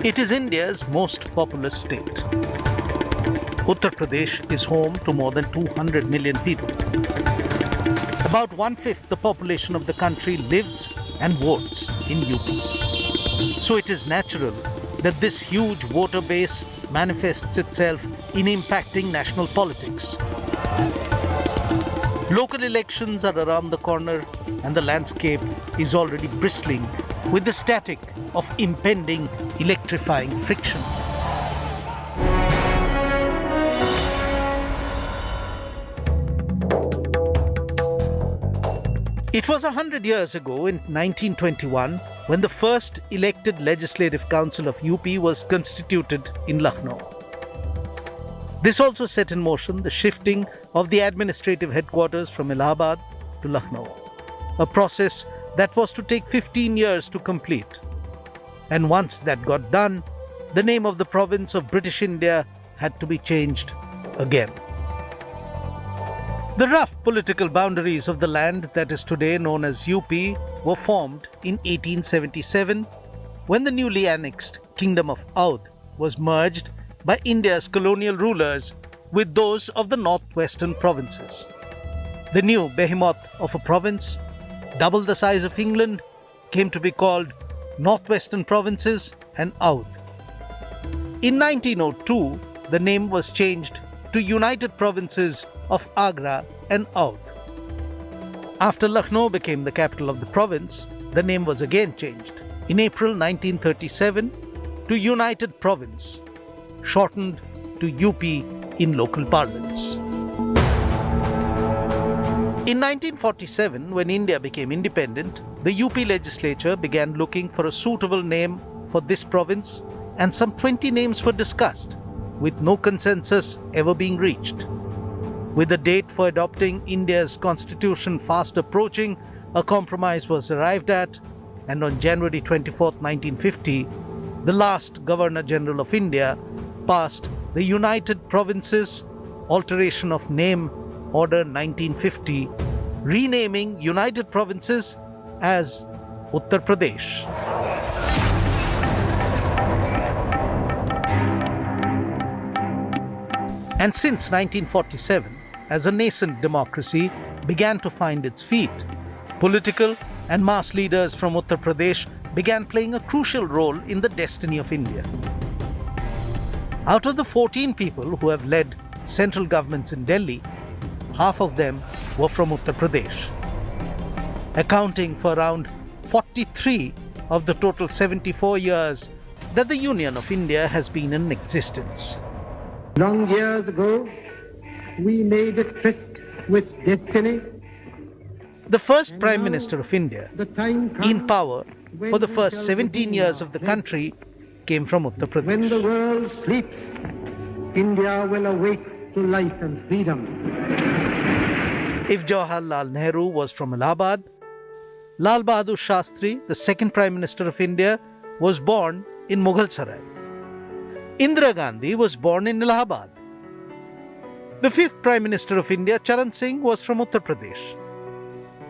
It is India's most populous state. Uttar Pradesh is home to more than 200 million people. About 1/5 the population of the country lives and votes in UP. So it is natural that this huge voter base manifests itself in impacting national politics. Local elections are around the corner and the landscape is already bristling with the static of impending electrifying friction. It was 100 years ago in 1921 when the first elected Legislative Council of UP was constituted in Lucknow. This also set in motion the shifting of the administrative headquarters from Allahabad to Lucknow, a process that was to take 15 years to complete. And once that got done, the name of the province of British India had to be changed again. The rough political boundaries of the land that is today known as UP were formed in 1877 when the newly annexed Kingdom of Audh was merged by India's colonial rulers with those of the northwestern provinces. The new behemoth of a province, double the size of England, came to be called Northwestern Provinces and Audh. In 1902, the name was changed to United Provinces of Agra and Audh. After Lucknow became the capital of the province, the name was again changed in April 1937 to United Province, shortened to UP in local parlance. In 1947, when India became independent, the UP legislature began looking for a suitable name for this province, and some 20 names were discussed, with no consensus ever being reached. With the date for adopting India's constitution fast approaching, a compromise was arrived at, and on January 24, 1950, the last Governor General of India passed the United Provinces Alteration of Name Order 1950, renaming United Provinces as Uttar Pradesh. And since 1947, as a nascent democracy began to find its feet, political and mass leaders from Uttar Pradesh began playing a crucial role in the destiny of India. Out of the 14 people who have led central governments in Delhi, half of them were from Uttar Pradesh, accounting for around 43 of the total 74 years that the Union of India has been in existence. Long years ago, we made a tryst with destiny. The first Prime Minister of India in power for the first 17 years of the country came from Uttar Pradesh. When the world sleeps, India will awake to life and freedom. If Jawaharlal Nehru was from Allahabad, Lal Bahadur Shastri, the second Prime Minister of India, was born in Mughalsarai. Indira Gandhi was born in Allahabad. The fifth Prime Minister of India, Charan Singh, was from Uttar Pradesh.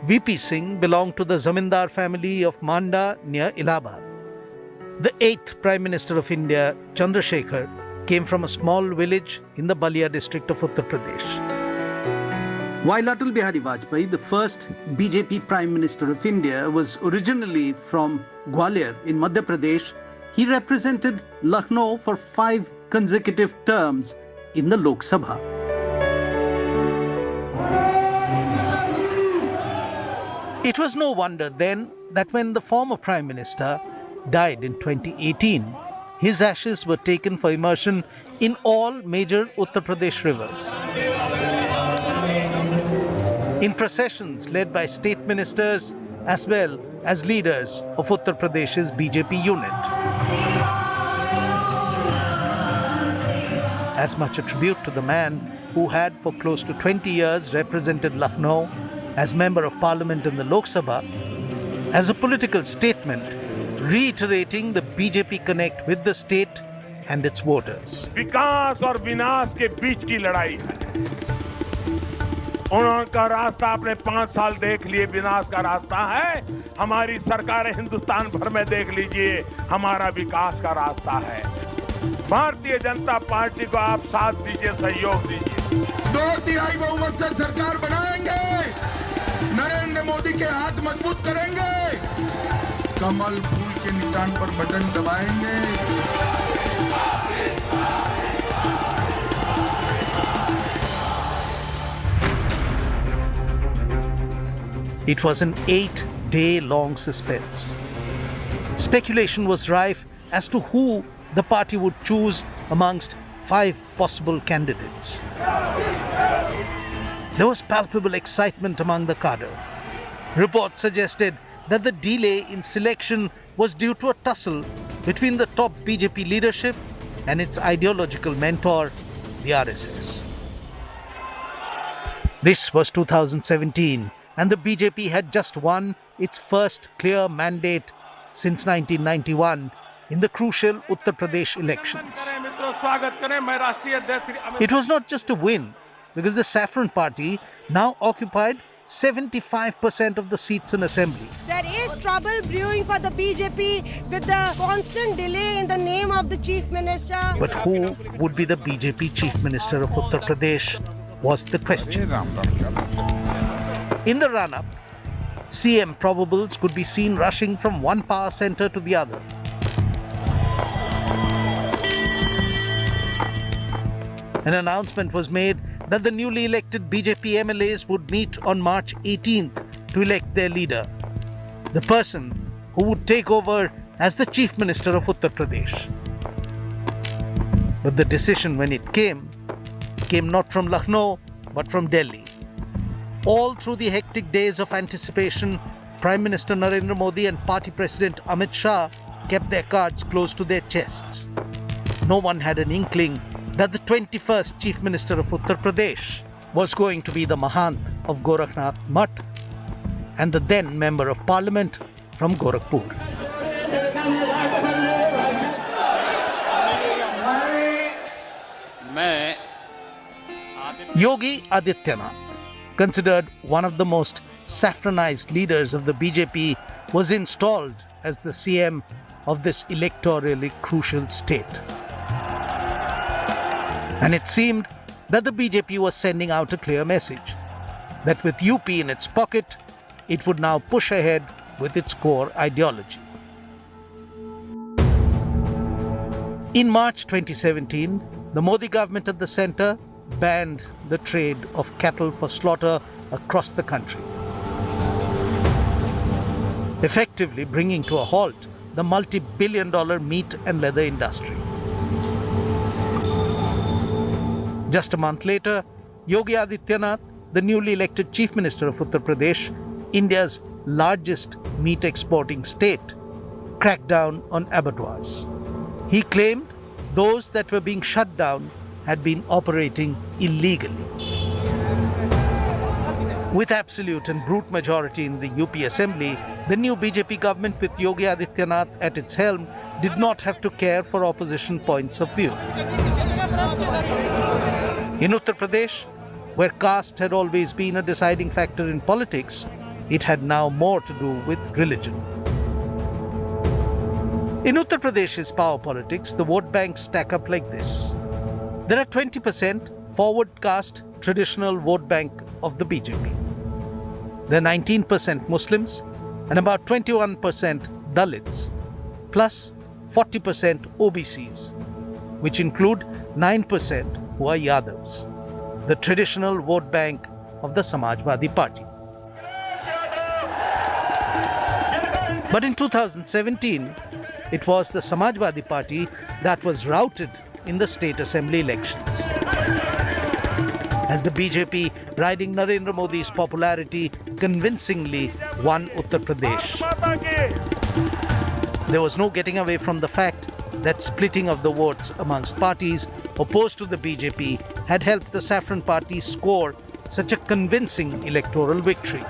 VP Singh belonged to the Zamindar family of Manda near Allahabad. The eighth Prime Minister of India, Chandrasekhar, came from a small village in the Balia district of Uttar Pradesh. While Atal Bihari Vajpayee, the first BJP Prime Minister of India, was originally from Gwalior in Madhya Pradesh, he represented Lucknow for 5 consecutive terms in the Lok Sabha. It was no wonder then that when the former Prime Minister died in 2018, his ashes were taken for immersion in all major Uttar Pradesh rivers. In processions led by state ministers as well as leaders of Uttar Pradesh's BJP unit. As much a tribute to the man who had for close to 20 years represented Lucknow as Member of Parliament in the Lok Sabha, as a political statement reiterating the BJP connect with the state and its voters. विकास और विनाश के बीच की लड़ाई है। उनका रास्ता आपने 5 साल देख लिए, विनाश का रास्ता है, हमारी सरकारें हिंदुस्तान भर में देख लीजिए, हमारा विकास का रास्ता है। भारतीय जनता पार्टी को आप साथ दीजिए, सहयोग दीजिए। 2/3 बहुमत से सरकार बनाएंगे, नरेंद्र मोदी के हाथ मजबूत करेंगे, कमल फूल के निशान पर बटन दबाएंगे। It was an 8-day-long suspense. Speculation was rife as to who the party would choose amongst 5 possible candidates. There was palpable excitement among the cadre. Reports suggested that the delay in selection was due to a tussle between the top BJP leadership and its ideological mentor, the RSS. This was 2017, and the BJP had just won its first clear mandate since 1991 in the crucial Uttar Pradesh elections. It was not just a win, because the Saffron Party now occupied 75% of the seats in assembly. There is trouble brewing for the BJP with the constant delay in the name of the Chief Minister. But who would be the BJP Chief Minister of Uttar Pradesh was the question. In the run-up, CM probables could be seen rushing from one power centre to the other. An announcement was made that the newly elected BJP MLAs would meet on March 18th to elect their leader, the person who would take over as the Chief Minister of Uttar Pradesh. But the decision, when it came not from Lucknow but from Delhi. All through the hectic days of anticipation, Prime Minister Narendra Modi and Party President Amit Shah kept their cards close to their chests. No one had an inkling that the 21st Chief Minister of Uttar Pradesh was going to be the Mahant of Gorakhnath Mutt and the then Member of Parliament from Gorakhpur. Yogi Adityanath, considered one of the most saffronized leaders of the BJP, was installed as the CM of this electorally crucial state. And it seemed that the BJP was sending out a clear message that with UP in its pocket, it would now push ahead with its core ideology. In March 2017, the Modi government at the centre banned the trade of cattle for slaughter across the country, effectively bringing to a halt the multi-billion-dollar meat and leather industry. Just a month later, Yogi Adityanath, the newly elected Chief Minister of Uttar Pradesh, India's largest meat exporting state, cracked down on abattoirs. He claimed those that were being shut down had been operating illegally. With absolute and brute majority in the UP Assembly, the new BJP government with Yogi Adityanath at its helm did not have to care for opposition points of view. In Uttar Pradesh, where caste had always been a deciding factor in politics, it had now more to do with religion. In Uttar Pradesh's power politics, the vote banks stack up like this. There are 20% forward caste traditional vote bank of the BJP. There are 19% Muslims and about 21% Dalits, plus 40% OBCs, which include 9% who are Yadavs, the traditional vote bank of the Samajwadi Party. But in 2017, it was the Samajwadi Party that was routed in the state assembly elections. As the BJP, riding Narendra Modi's popularity, convincingly won Uttar Pradesh. There was no getting away from the fact that splitting of the votes amongst parties opposed to the BJP had helped the Saffron Party score such a convincing electoral victory.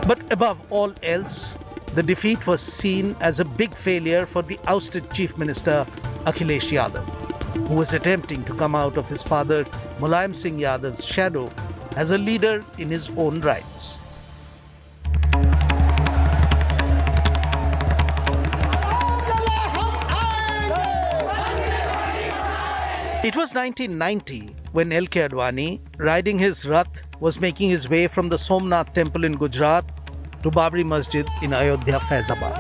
But above all else, the defeat was seen as a big failure for the ousted Chief Minister Akhilesh Yadav, who was attempting to come out of his father Mulayam Singh Yadav's shadow as a leader in his own rights. It was 1990 when L.K. Advani, riding his Rath, was making his way from the Somnath temple in Gujarat to Babri Masjid in Ayodhya, Faizabad.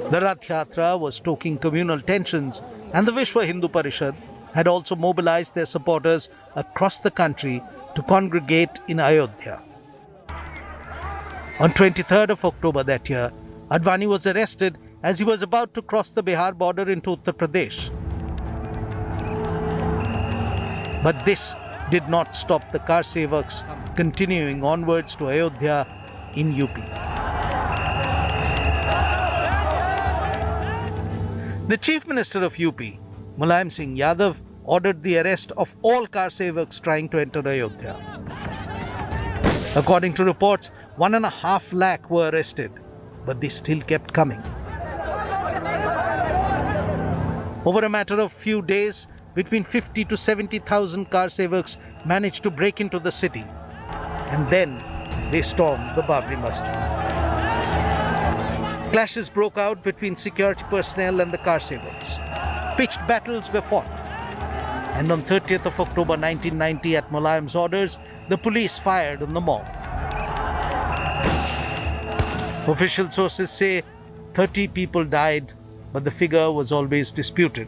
The Rath Yatra was stoking communal tensions, and the Vishwa Hindu Parishad had also mobilized their supporters across the country to congregate in Ayodhya. On 23rd of October that year, Advani was arrested as he was about to cross the Bihar border into Uttar Pradesh. But this did not stop the car sevaks continuing onwards to Ayodhya in UP. The Chief Minister of UP, Mulayam Singh Yadav, ordered the arrest of all car sevaks trying to enter Ayodhya. According to reports, 1.5 lakh were arrested, but they still kept coming. Over a matter of few days, between 50 to 70,000 car sevaks managed to break into the city, and then they stormed the Babri Masjid. Clashes broke out between security personnel and the car sevaks. Pitched battles were fought, and on 30th of October 1990, at Mulayam's orders, the police fired on the mob. Official sources say 30 people died, but the figure was always disputed.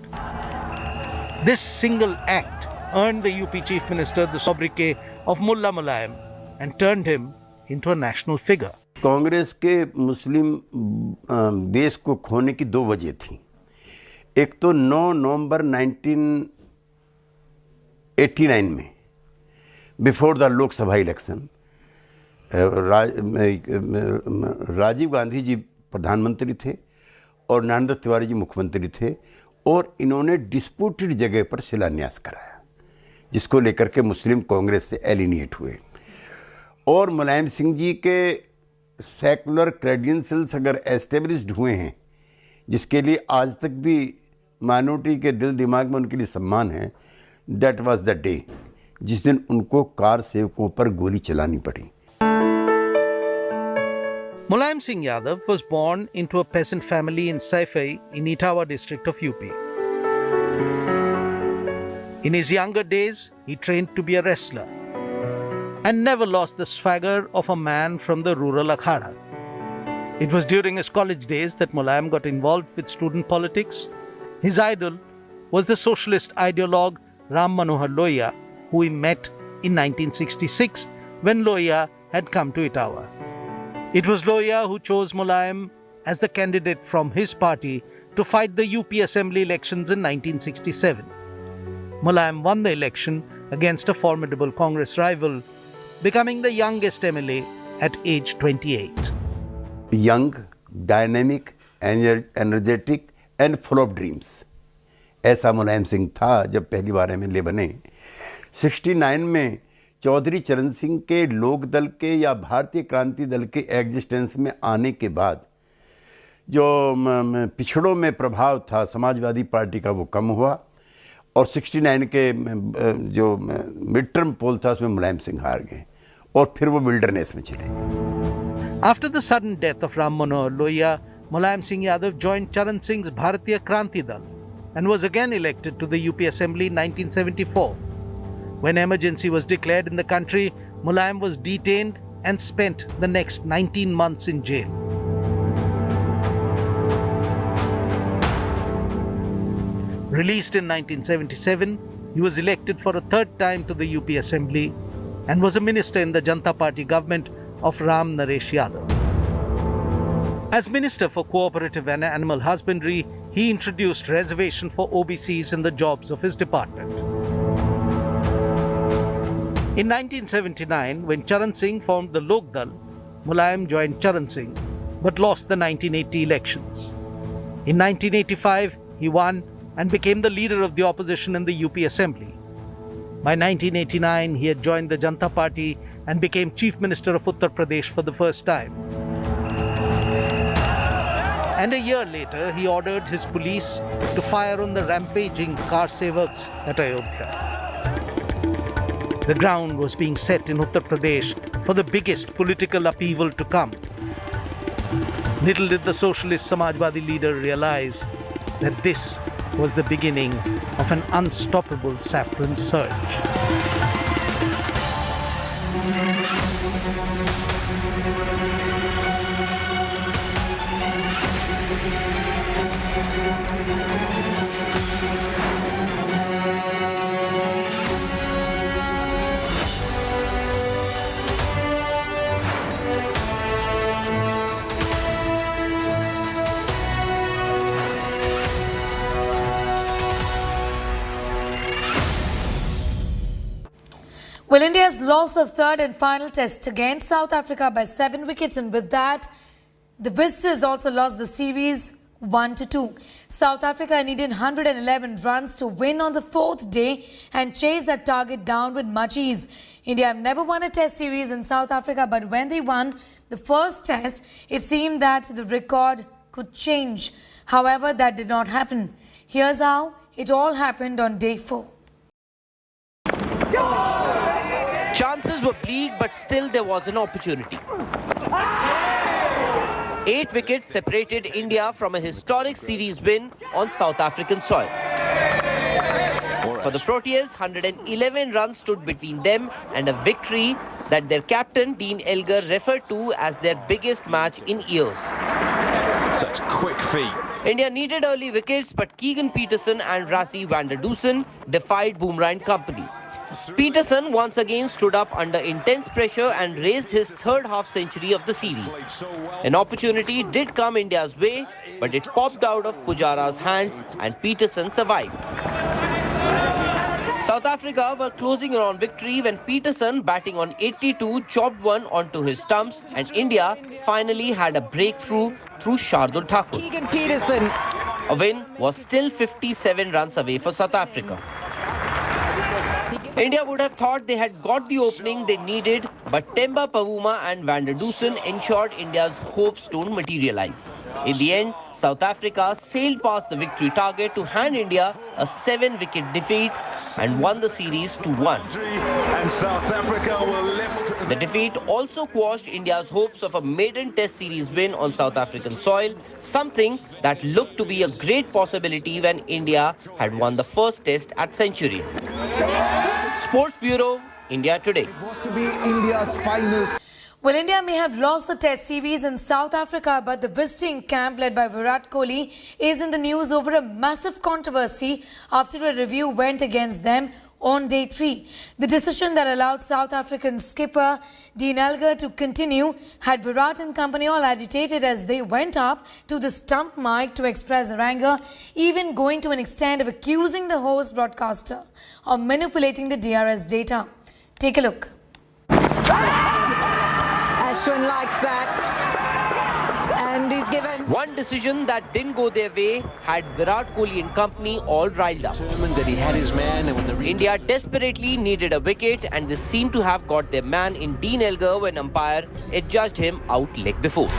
This single act earned the UP Chief Minister the sobriquet of Mullah Mulayam and turned him into a national figure. Congress के मुस्लिम base को खोने की 2 वजह थी। एक तो 9 नवंबर 1989 में before the Lok Sabha election Rajiv Gandhi ji प्रधानमंत्री थे और नरेंद्र तिवारी जी मुख्यमंत्री थे, और इन्होंने डिस्प्यूटेड जगह पर शिलान्यास कराया, जिसको लेकर के मुस्लिम कांग्रेस से एलिनिएट हुए। और मुलायम सिंह जी के सेकुलर क्रेडेंशियल्स अगर एस्टेब्लिश्ड हुए हैं, जिसके लिए आज तक भी माइनॉरिटी के दिल दिमाग में उनके लिए सम्मान है, दैट वाज द डे जिस दिन उनको कार सेवकों पर गोली चलानी पड़ी। Mulayam Singh Yadav was born into a peasant family in Saifai in Etawah district of UP. In his younger days, he trained to be a wrestler and never lost the swagger of a man from the rural akhada. It was during his college days that Mulayam got involved with student politics. His idol was the socialist ideologue Ram Manohar Lohia, who he met in 1966 when Lohia had come to Etawah. It was Lohia who chose Mulayam as the candidate from his party to fight the UP Assembly elections in 1967. Mulayam won the election against a formidable Congress rival, becoming the youngest MLA at age 28. Young, dynamic, energetic and full of dreams. ऐसा मुलायम सिंह था जब पहली बार MLA बने। 69 में चौधरी चरण सिंह के लोक दल के या भारतीय क्रांति दल के एग्जिस्टेंस में आने के बाद जो पिछड़ों में प्रभाव था समाजवादी पार्टी का, वो कम हुआ, और 69 के जो मिड टर्म पोल था उसमें मुलायम सिंह हार गए और फिर वो विल्डरनेस में चले। After the sudden death of Ram Manohar Lohia, Mulayam Singh Yadav joined Charan Singh's Bharatiya Kranti Dal and was again elected to the UP Assembly in 1974. When emergency was declared in the country, Mulayam was detained and spent the next 19 months in jail. Released in 1977, he was elected for a third time to the UP Assembly and was a minister in the Janata Party government of Ram Naresh Yadav. As Minister for Cooperative and Animal Husbandry, he introduced reservation for OBCs in the jobs of his department. In 1979, when Charan Singh formed the Lok Dal, Mulayam joined Charan Singh but lost the 1980 elections. In 1985, he won and became the leader of the opposition in the UP Assembly. By 1989, he had joined the Janata Party and became Chief Minister of Uttar Pradesh for the first time. And a year later, he ordered his police to fire on the rampaging car sevaks at Ayodhya. The ground was being set in Uttar Pradesh for the biggest political upheaval to come. Little did the socialist Samajwadi leader realize that this was the beginning of an unstoppable saffron surge. Well, India has lost the third and final test against South Africa by 7 wickets, and with that, the visitors also lost the series 1-2. South Africa needed 111 runs to win on the fourth day and chase that target down with much ease. India have never won a test series in South Africa, but when they won the first test, it seemed that the record could change. However, that did not happen. Here's how it all happened on day 4. Chances were bleak, but still there was an opportunity. 8 wickets separated India from a historic series win on South African soil. For the Proteas, 111 runs stood between them and a victory that their captain Dean Elgar referred to as their biggest match in years. Such quick feet. India needed early wickets, but Keegan Peterson and Rassie van der Dusen defied Bumrah and company. Peterson once again stood up under intense pressure and raised his third half-century of the series. An opportunity did come India's way, but it popped out of Pujara's hands and Peterson survived. South Africa were closing on victory when Peterson, batting on 82, chopped one onto his stumps, and India finally had a breakthrough through Shardul Thakur. Keegan Peterson. A win was still 57 runs away for South Africa. India would have thought they had got the opening they needed, but Temba Pavuma and van der Dusen ensured India's hopes don't materialize. In the end, South Africa sailed past the victory target to hand India a 7-wicket defeat and won the series 2-1. And South Africa will lift. The defeat also quashed India's hopes of a maiden test series win on South African soil, something that looked to be a great possibility when India had won the first test at Centurion. Sports Bureau, India Today. It was to be India's final. Well, India may have lost the test series in South Africa, but the visiting camp led by Virat Kohli is in the news over a massive controversy after a review went against them on day 3. The decision that allowed South African skipper Dean Elgar to continue had Virat and company all agitated as they went up to the stump mic to express their anger, even going to an extent of accusing the host broadcaster of manipulating the DRS data. Take a look. Ashwin likes that. And he's given. One decision that didn't go their way had Virat Kohli and company all riled up. Determined that he had his man, and when the India desperately needed a wicket, and they seemed to have got their man in Dean Elgar when umpire adjudged him out leg before.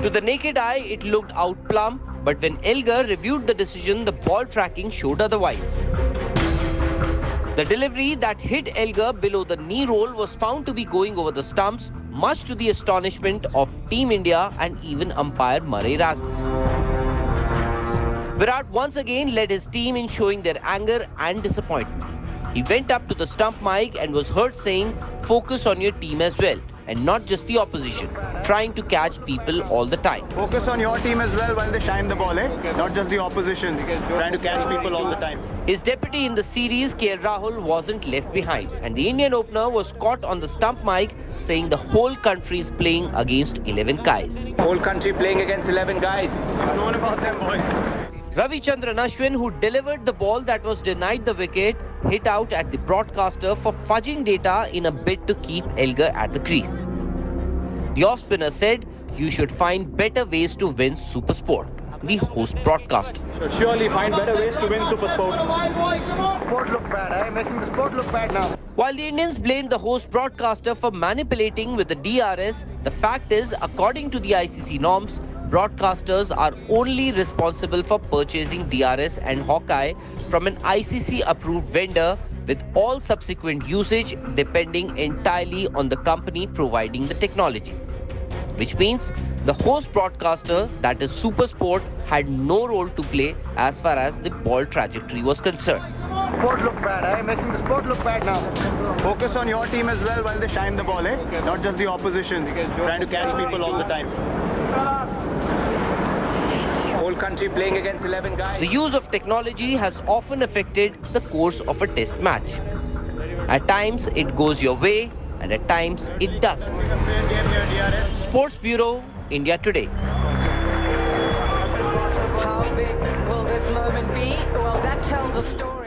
To the naked eye, it looked out plumb, but when Elgar reviewed the decision, the ball tracking showed otherwise. The delivery that hit Elgar below the knee roll was found to be going over the stumps, much to the astonishment of Team India and even umpire Murray Rasmus. Virat once again led his team in showing their anger and disappointment. He went up to the stump mic and was heard saying, "Focus on your team as well, and not just the opposition," trying to catch people all the time. Focus on your team as well while they shine the ball, not just the opposition, trying to catch people all the time. His deputy in the series, KL Rahul, wasn't left behind, and the Indian opener was caught on the stump mic saying the whole country is playing against 11 guys. Whole country playing against 11 guys. Known about them, boys. Ravichandran Ashwin, who delivered the ball that was denied the wicket, hit out at the broadcaster for fudging data in a bid to keep Elgar at the crease. The off-spinner said, "You should find better ways to win Supersport," the host broadcaster. Should surely find better ways to win Supersport. Sport look bad, making the sport look bad now. While the Indians blamed the host broadcaster for manipulating with the DRS, the fact is, according to the ICC norms, broadcasters are only responsible for purchasing DRS and Hawkeye from an ICC-approved vendor, with all subsequent usage depending entirely on the company providing the technology. which means the host broadcaster, that is SuperSport, had no role to play as far as the ball trajectory was concerned. Sport look bad, eh? Making the sport look bad now. Focus on your team as well while they shine the ball, eh? Not just the opposition, trying to catch people all the time. Whole country playing against 11 guys. The use of technology has often affected the course of a test match. At times it goes your way and at times it doesn't. Sports Bureau, India Today. How big will this moment be? Well, that tells a story.